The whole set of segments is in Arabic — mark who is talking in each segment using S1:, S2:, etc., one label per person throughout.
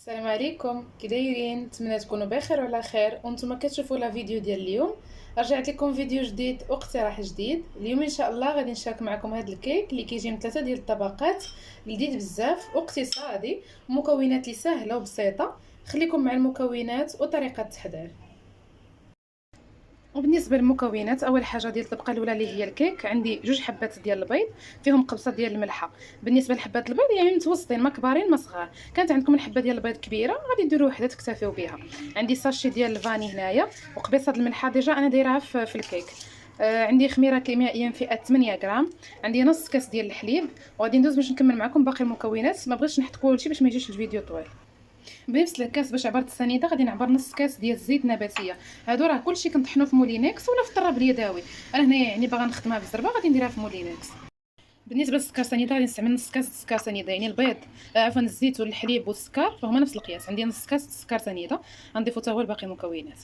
S1: السلام عليكم، كي دايرين؟ نتمنى تكونوا بخير وعلى خير وانتم كتشوفوا لا فيديو ديال اليوم. رجعت لكم فيديو جديد واقتراح جديد. اليوم ان شاء الله غادي نشارك معكم هذا الكيك اللي كيجي من ثلاثه ديال الطبقات، لذيذ بزاف واقتصادي، مكونات اللي سهله وبسيطه. خليكم مع المكونات وطريقه التحضير. وبالنسبه للمكونات، اول حاجه ديال الطبقه الاولى اللي هي الكيك، عندي جوج حبات ديال البيض فيهم قبصه ديال الملحه. بالنسبه لحبات البيض يعني متوسطين، ما كبارين ما صغار. كانت عندكم الحبه ديال البيض كبيره غادي ديروا وحده تكتفيو بها. عندي ساشي ديال الفاني هنايا، وقبيصه الملحه ديجا انا دايرها في الكيك. عندي خميره كيميائيه فئه 8 غرام. عندي نص كاس ديال الحليب، وغادي ندوز باش نكمل معكم باقي المكونات. ما بغيتش نحط كلشي باش ما يجيش الفيديو طويل. بنفس الكاس باش عبرت السنيده غادي نعبر نص كاس ديال الزيت النباتيه. هادو راه كلشي كنطحنو في مولينكس ولا في الطراب اليدوي. انا هنايا يعني باغا نخدمها بالزربه غادي نديرها في مولينكس. بالنسبه للسكر سنيده غادي نستعمل نص كاس السكر سنيده، يعني البيض عفوا الزيت والحليب والسكر فهما نفس القياس. عندي نص كاس السكر سنيده، غنضيفو حتى هو لباقي المكونات.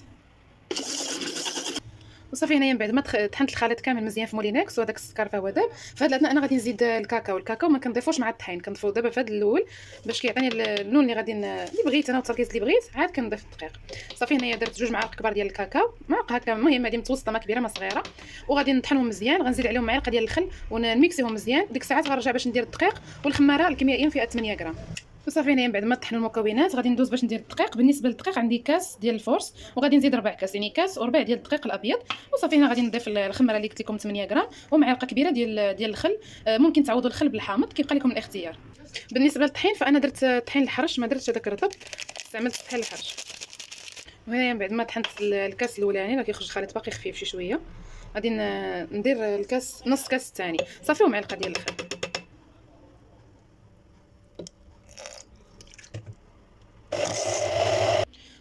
S1: وصافي هنايا من بعد ما طحنت الخليط كامل مزيان في مولينكس وهذاك السكر فهو داب. في هذا الاثناء انا غادي نزيد الكاكاو ما كنضيفوش مع الطحين، كنضيفو دابا في هذا الاول باش كيعطيني اللون اللي غادي اللي بغيت انا والتركيز اللي بغيت. عاد كنضيف الدقيق. صافي هنايا درت جوج معالق كبار ديال الكاكاو، معلقه هكا المهم هذه متوسطه ما كبيره ما صغيره، وغادي نطحنهم مزيان. غنزيد عليهم معلقه ديال الخل ونميكسيهم مزيان. ديك الساعات غنرجع باش ندير الدقيق والخماره الكيميائيه فيها 8 غرام. وصافي هنايا من بعد ما طحنوا المكونات غادي ندوز باش ندير الدقيق. بالنسبه للدقيق عندي كاس ديال الفورس وغادي نزيد ربع كاس، يعني كاس وربع ديال الدقيق الابيض. وصافي هنا غادي نضيف الخمره اللي قلت لكم 8 غرام ومعلقه كبيره ديال الخل. ممكن تعوضوا الخل بالحامض، كيبقى لكم الاختيار. بالنسبه للطحين فانا درت طحين الحرش، ما درتش هذاك الرطب، استعملت طحين الحرش. وهنا من بعد ما طحنت الكاس الاولاني راه كيخرج الخليط باقي خفيف شي شويه، غادي ندير الكاس نص كاس الثاني صافي ومعلقه ديال الخل.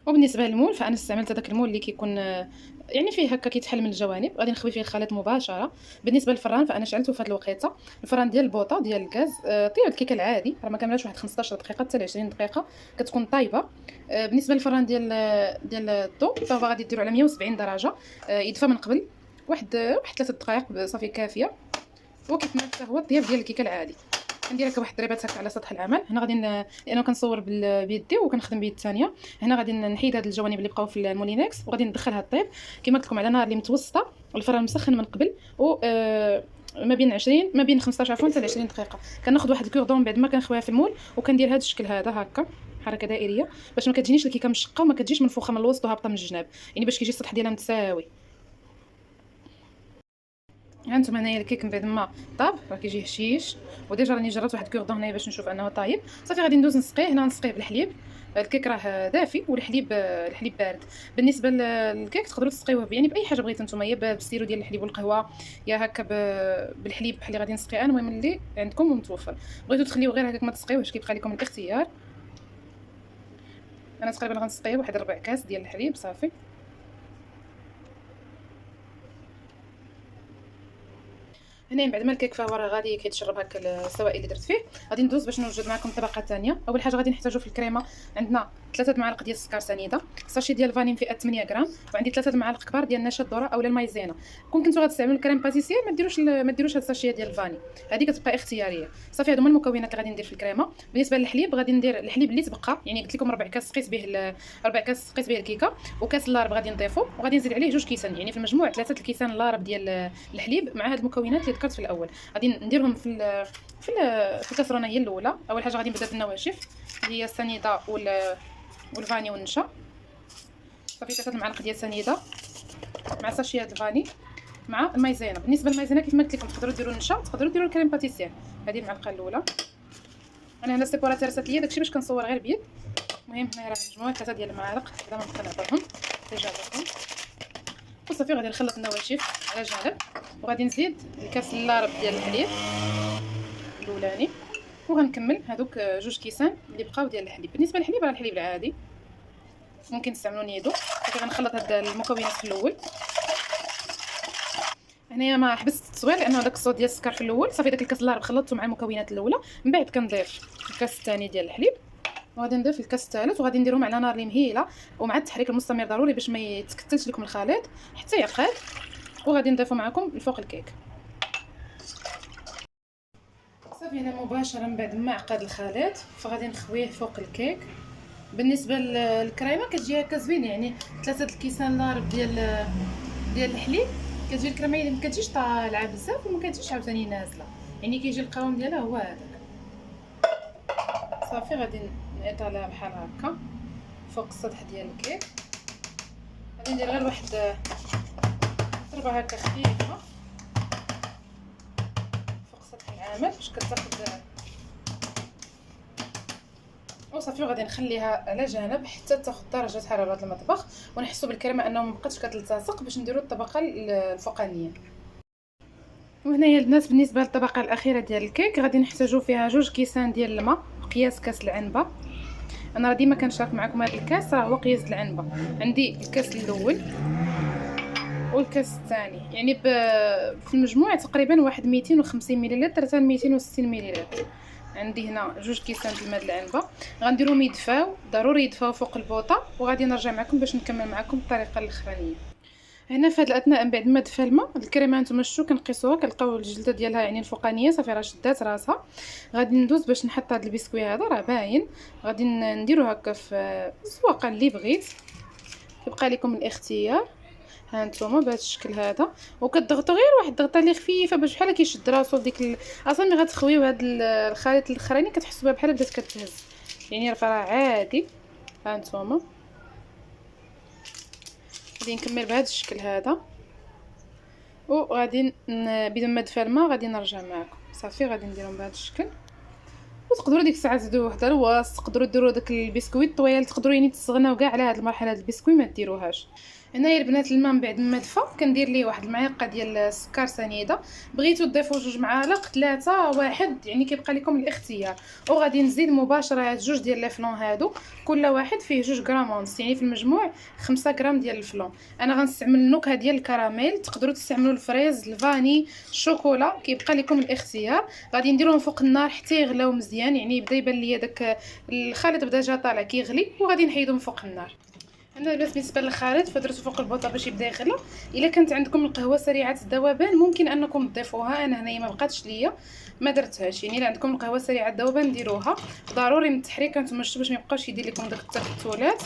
S1: وبالنسبه للمول فانا استعملت هذاك المول اللي كيكون يعني فيه هكا كيتحل من الجوانب، غادي نخوي فيه الخليط مباشره. بالنسبه للفران فانا شعلته في هذه الوقيته، الفران ديال البوطه ديال الغاز. طيب الكيكه العادي راه ما كاملاش واحد 15 دقيقه حتى ل 20 دقيقه كتكون طايبه. بالنسبه للفران ديال الضو فهو غادي ديروا على 170 درجه، يدفى من قبل واحد 3 دقائق صافي كافيه. وكيتم حتى هو الطياب ديال الكيكه العادي. ندير هكا واحد الضريبات هكا على سطح العمل. هنا غادي لانه كنصور بيدي وكنخدم بيد الثانيه. هنا غادي نحيد هاد الجوانب اللي بقاو في المولينكس وغادي ندخلها الطيب كما قلت لكم على نار اللي متوسطه والفران مسخن من قبل. و ما بين 15 عفوا حتى 20 دقيقه. كناخذ واحد الكوردون بعد ما كنخويها في المول وكندير هذا الشكل هذا هكا، حركه دائريه باش ما كتجينيش الكيكه مشقه وما كتجيش منفوخه من الوسط وهابطه من الجناب، يعني باش كيجي السطح ديالها متساوي. هانتوما هنايا الكيك من بعد ما طاب راه كيجي هشيش، وديجا راني جربت واحد كوردون هنايا باش نشوف انه طايب. صافي غادي ندوز نسقيه. هنا نسقيه بالحليب، الكيك راه دافي والحليب بارد. بالنسبه للكيك تقدروا تسقيوه يعني باي حاجه بغيتو نتوما، يا بالسيرو ديال الحليب والقهوه يا هكا بالحليب بحال اللي غادي نسقيه انا، المهم اللي عندكم ومتوفر. بغيتو تخليوه غير هكاك ما تسقيوهش كيبقى لكم الاختيار. انا تقريبا غنسقيه واحد ربع كاس ديال الحليب صافي. هنا من بعد ما الكيك فهو راه غادي كيتشرب هكا السوائل اللي درت فيه، غادي ندوز باش نوجد معكم الطبقه الثانيه. اول حاجه غادي نحتاجو في الكريمه عندنا 3 معالق ديال السكر سنيده، ساشي ديال الفاني فئه 8 غرام، وعندي 3 معالق كبار ديال نشا الذره اولا المايزينا. كون كنتو غتستعملوا الكريم باتيسير ما ديروش هاد الساشيه ديال الفاني، هذه كتبقى اختياريه. صافي هادو هما المكونات اللي غادي ندير في الكريمه. بالنسبه للحليب غادي ندير الحليب اللي تبقى، يعني قلت لكم ربع كاس سقيت به الكيكه، وكاس اللارب غادي نضيفو وغادي نزيد عليه 2 كيسان، يعني في المجموع 3 الكيسان اللارب ديال الحليب مع هاد المكونات اللي ذكرت في الاول. غادي نديرهم في الكاسرونه هي الاولى. اول حاجه غادي نبدا بالنواشف اللي هي السنيده والفاني والنشا. صافي 3 المعالق ديال السنيده مع ساشيه الفاني مع المايزينا. بالنسبه للمايزينا كيف ما قلت لكم تقدروا ديروا النشا، تقدروا ديروا الكريم باتيسير. هذه المعلقه الاولى. انا هنا السيبوراتير رسات ليا داكشي باش كنصور غير بيد. المهم هنا راه مجموعه 3 ديال المعالق بلا ما نبقى نعطيهم تجاوبكم. وصافي غادي نخلط النواشف على جانب وغادي نزيد الكاس اللارب ديال الحليب الاولاني، وغنكمل هذوك 2 كيسان اللي بقاو ديال الحليب. بالنسبه للحليب راه الحليب العادي ممكن تستعملوا نيدو. صافي غنخلط هاد المكونات في الاول. هنايا ما حبست التصوير لانه داك الصوت ديال السكر في الاول. صافي داك الكاس اللارب خلطته مع المكونات الاولى، من بعد كنضيف الكاس الثاني ديال الحليب وغادي نضيف الكاس الثالث وغادي نديرهم على نار اللي مهيله ومع التحريك المستمر ضروري باش ما يتكتلش لكم الخليط حتى يعقد. وغادي نضيفو معكم الفوق الكيك. صافي هنا مباشره من بعد ما عقد الخليط فغادي نخويه فوق الكيك بالنسبه للكريمه كتجي هكا زوينه، يعني 3 الكيسان ضارب ديال الحليب، كتجي الكريمه اللي ما كتجيش طالعه بزاف وما كتجيش عاوتاني نازله، يعني كيجي القوام ديالها هو هذاك. صافي غادي نعيطها بحال هكا فوق السطح ديال الكيك. غادي ندير غير واحد ضربه هكا خفيفه فوق سطح العامل باش كتاخد، وصافي. وغادي نخليها على جنب حتى تاخد درجه حراره المطبخ ونحسوا بالكريمه انه مبقاتش كتلتصق باش نديروا الطبقه الفوقانيه. وهنايا البنات بالنسبه للطبقه الاخيره ديال الكيك غادي نحتاجوا فيها 2 كيسان ديال الماء قياس كاس العنبه. انا راه ديما كنشارك معكم هذا الكاس، راه هو قياس العنبه. عندي الكاس الاول والكاس الثاني، يعني في المجموع تقريبا واحد 250 ملل حتى 260 ملل. عندي هنا 2 كيسان د الماء العنبه، غنديرهم يدفاو، ضروري يدفاو فوق البوطه، وغادي نرجع معكم باش نكمل معكم الطريقه الاخرانيه. هنا في هذه الاثناء من بعد ما دفى الماء، الكريمه نتوما شفتوا كنقيسوها كنلقاو الجلده ديالها يعني الفوقانيه صافي راه شدات راسها. غادي ندوز باش نحط هذا البسكوي هذا راه باين، غادي نديرو هكا في الزواقه اللي بغيت، يبقى لكم الاختيار. ها نتوما بهذا الشكل هذا، وكتضغطوا غير واحد الضغطه اللي خفيفه باش بحال كيشد راسو ديك اصلا ملي غتخويو هذا الخليط الاخراني كتحسوا بها بحال بدات كتهز، يعني راه عادي. ها نتوما غادي نكمل بهذا الشكل هذا، وغادي بدون ما دفى الماء غادي نرجع معكم. صافي غادي نديرهم بهذا الشكل، وتقدروا ديك الساعه تزيدوا واحد الرواس، تقدروا ديروا داك البسكويت الطويل، تقدروا يعني تستغناو كاع على هذه المرحله. هذا البسكوي ما ديروهاش. هنايا البنات الماء من بعد ما دفى كندير ليه واحد المعلقه ديال السكر سنيده، بغيتو تضيفوا 2 معالق 3 1 يعني كيبقى لكم الاختيار. وغادي نزيد مباشره هاد 2 ديال لي فلون هادو، كل واحد فيه 2 غرام ونص، يعني في المجموع 5 غرام ديال الفلون. انا غنستعمل النكهه ديال الكراميل، تقدروا تستعملوا الفريز، الفاني، الشوكولا، كيبقى لكم الاختيار. غادي نديرهم فوق النار حتى يغلاو مزيان، يعني يبدا يبان ليا داك الخليط بدا جا طالع كيغلي، وغادي نحيدهم فوق النار. انا بالنسبه للخليط فدرتو فوق البوطه باش يبدا يغلى. الا كانت عندكم القهوه سريعه الذوبان ممكن انكم تضيفوها، انا هنايا ما بقاتش ليا ما درتهاش. يعني الا عندكم القهوه سريعه الذوبان ديروها، ضروري من التحريك نتوما شفتوا باش ما يبقاوش يدير لكم داك التكتلات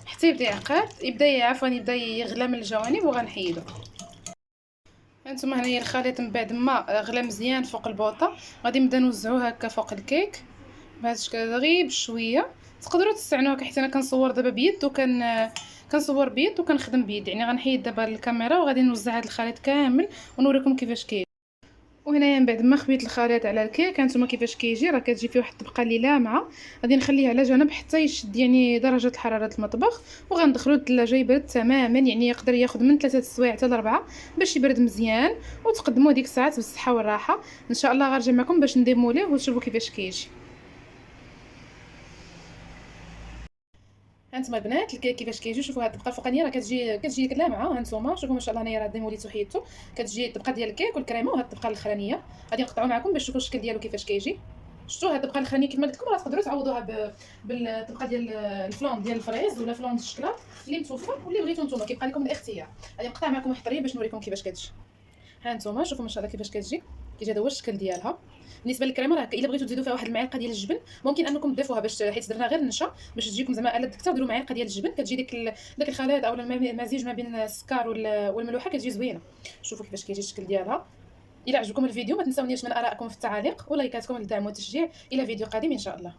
S1: حتى يبدا يعقد، يبدا يغلى من الجوانب وغنحيدو. هانتوما هنايا الخليط من بعد ما غلى مزيان فوق البوطه، غادي نبدا نوزعوه هكا فوق الكيك بهذا الشكل غير بشويه. تقدروا تستعنوا هكا، حيت انا كنصور دابا بيد كنصور بيد وكنخدم بيد، يعني غنحيد دابا الكاميرا وغادي نوزع هذا الخليط كامل ونوريكم كيفاش كاين. وهنايا من بعد ما خبيت الخليط على الكيك هانتوما كيفاش كيجي، راه كتجي فيه واحد الطبقه اللي لامعه. غادي نخليه على جنب حتى يشد يعني درجه حراره المطبخ، وغندخلو للثلاجه يبرد تماما، يعني يقدر ياخذ من 3 سوايع حتى ل4 باش يبرد مزيان، وتقدموا ديك الساعات بالصحه والراحه. ان شاء الله غنرجع معكم باش نديموليه وتشوفوا كيفاش كيجي. هانتوما البنات الكيك كيفاش كيجي، شوفوا هاد الطبقه الفوقانيه راه كتجي لامعه. هانتوما شوفوا ما شاء الله، انايا راه ديموليت وحيدته، كتجي الطبقه ديال الكيك والكريمه، وهاد الطبقه الاخرانيه غادي نقطعوا معكم باش تشوفوا الشكل ديالو كيفاش كيجي. شفتوا هاد الطبقه الاخرانيه كيف ما قلت لكم راه تقدروا تعوضوها بالطبقه ديال الفلون ديال الفريز ولا فلون ديال الشكلاط اللي متوفر واللي بغيتو نتوما، كيبقى لكم الاختيار. غادي نقطع معكم واحد الطريه باش نوريكم كيفاش كتجي. هانتوما شوفوا ما شاء الله كيفاش كتجي هذا هو الشكل ديالها. بالنسبه للكريمه راه الا بغيتو تزيدوا فيها واحد المعلقه ديال الجبن ممكن انكم تضيفوها، باش حيت درنا غير النشا باش تجيكم زعما الا دكتور ديروا معلقه ديال الجبن، كتجي داك الخليط او المزيج ما بين السكر والملوحه كتجي زوينه. شوفوا كيفاش كيجي الشكل ديالها. الى عجبكم الفيديو ما تنساونيش من ارائكم في التعاليق ولايكاتكم للدعم والتشجيع. الى فيديو قادم ان شاء الله.